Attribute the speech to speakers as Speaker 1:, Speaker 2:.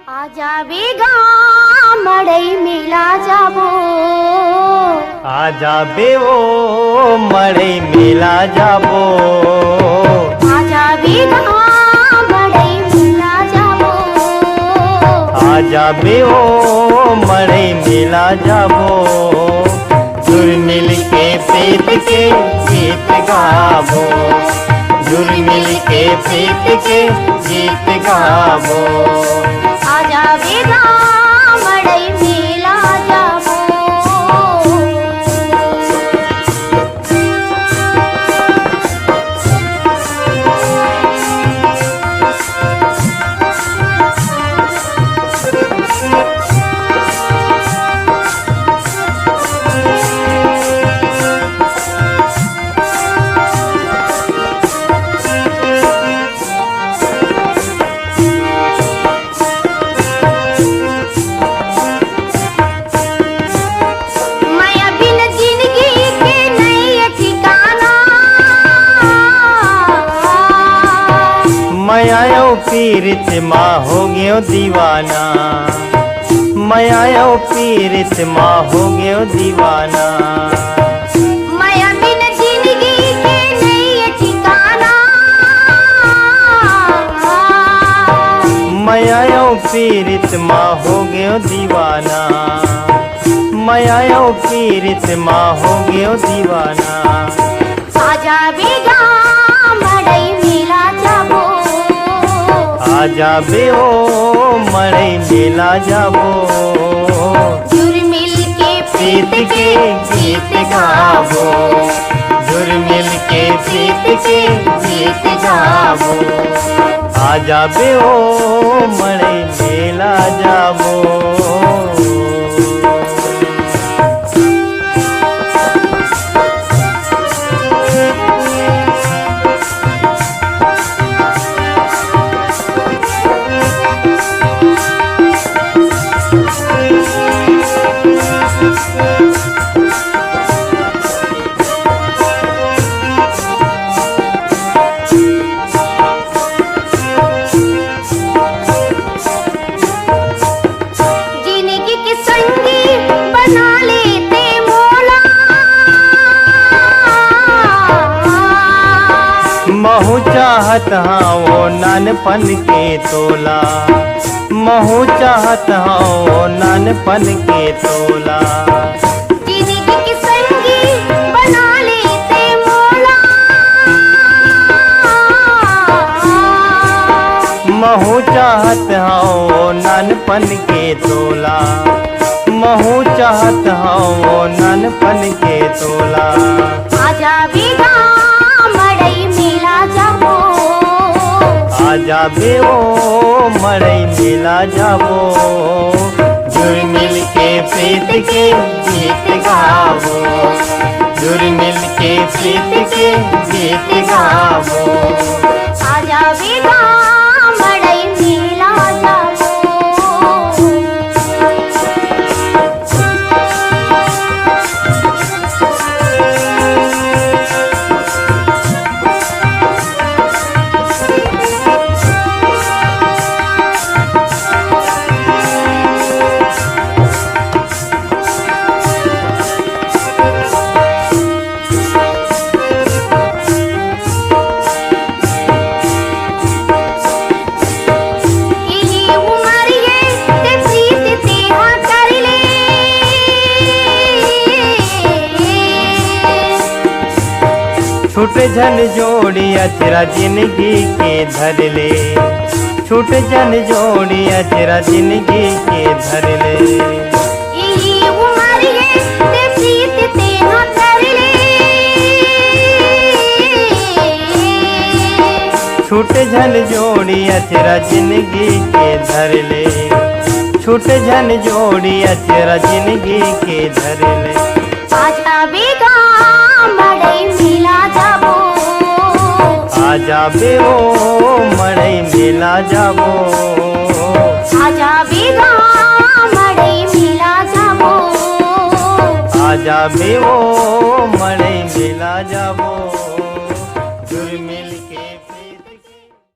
Speaker 1: आजाबे गा मड़ई मेला जाबो,
Speaker 2: आजाबे ओ मड़ई मेला जाबो,
Speaker 1: आजाबे गा मड़ई मेला जाबो,
Speaker 2: आजाबे ओ मड़ई मेला जाबो। जुर मिल के प्रीत के गीत गाबो, जुर मिल के प्रीत के गीत गाबो।
Speaker 1: आजाबे गा मड़ई मेला जाबो।
Speaker 2: मैं आयो पीरित माँ हो गयो दीवाना, मैं आयो पीरित माँ हो गयो दीवाना।
Speaker 1: माया बिन जिंदगी के नहीं ठिकाना,
Speaker 2: मैं आयो पीरित माँ हो गयो दीवाना, मैं आयो पीरित माँ हो गयो दीवाना।
Speaker 1: आजाबे गा मड़ई मेला जाबो,
Speaker 2: आजाबे ओ मड़ई मेला जाबो।
Speaker 1: जुर मिल के
Speaker 2: प्रीत के गीत गाबो, जुर मिल के प्रीत के गीत गाबो। आजाबे ओ मड़ई मेला जाबो। महू चाहत हाँ वो नानपन के तोला, महू चाहत हाँ वो नानपन के तोला।
Speaker 1: जिंदगी की संगी बना लेते मौला,
Speaker 2: महू चाहत हाँ वो नानपन के तोला, महू चाहत हाँ वो नानपन के तोला।
Speaker 1: आजाबे गा मड़ई मेला जाबो,
Speaker 2: आजाबे ओ मड़ई मेला जाबो। जुर मिल के प्रीत के गीत गाबो, जुर मिल के प्रीत के गीत गाबो।
Speaker 1: आजाबे गा मड़ई मेला जाबो।
Speaker 2: छूट जन जोड़ी अचरा जिंदगी के धर ले, छूट जन जोड़ी अचरा जिंदगी के धर ले। छूट जन जोड़ी अचरा जिंदगी के धर ले, छूट जन जोड़ी अचरा जिंदगी के धर ले।
Speaker 1: आजाबे गा मड़ई मेला जाबो,
Speaker 2: आजाबे ओ मड़ई मेला जाबो।
Speaker 1: आजाबे गा मड़ई मेला जाबो,
Speaker 2: आजाबे ओ मड़ई मेला जाबो।